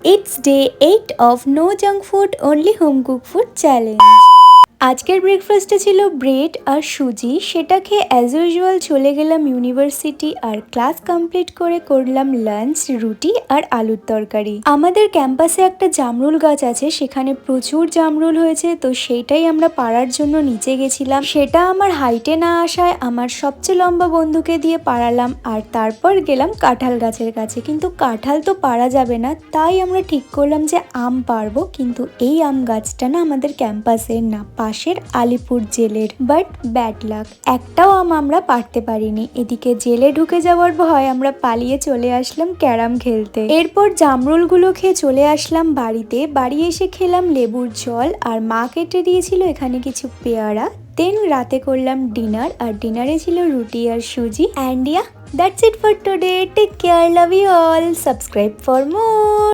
It's day 8 of No Junk Food Only Home Cooked Food Challenge. আজকের ব্রেকফাস্টে ছিল bread আর সুজি, সেটা খেয়ে অ্যাজ ইউজুয়াল চলে গেলাম ইউনিভার্সিটি আর ক্লাস কমপ্লিট করে করলাম লাঞ্চ, রুটি আর আলুর তরকারি। আমাদের ক্যাম্পাসে একটা জামরুল গাছ আছে, সেখানে প্রচুর জামরুল হয়েছে, তো সেইটাই আমরা পাড়ার জন্য নিচে গেছিলাম। সেটা আমার হাইটে না আসায় আমার সবচেয়ে লম্বা বন্ধুকে দিয়ে পাড়ালাম, আর তারপর গেলাম কাঁঠাল গাছের কাছে। কিন্তু কাঁঠাল তো পাড়া যাবে না, তাই আমরা ঠিক করলাম যে আম পারবো। কিন্তু এই আম গাছটা না আমাদের ক্যাম্পাসের না, পাশের আলিপুর জেলের। বাট ব্যাড লাক, একটাও আম আমরা পারতে পারিনি। এদিকে জেলে ঢুকে যাওয়ার ভয় আমরা পালিয়ে চলে আসলাম ক্যারাম খেলতে। এরপর জামরুলগুলো খেয়ে চলে আসলাম বাড়িতে। বাড়ি এসে খেলাম লেবুর জল, আর মা কেটে দিয়েছিল এখানে কিছু পেয়ারা। দেন রাতে করলাম ডিনার, আর ডিনারে ছিল রুটি আর সুজি। And yeah, that's it for today. Take care, love you all, subscribe for more.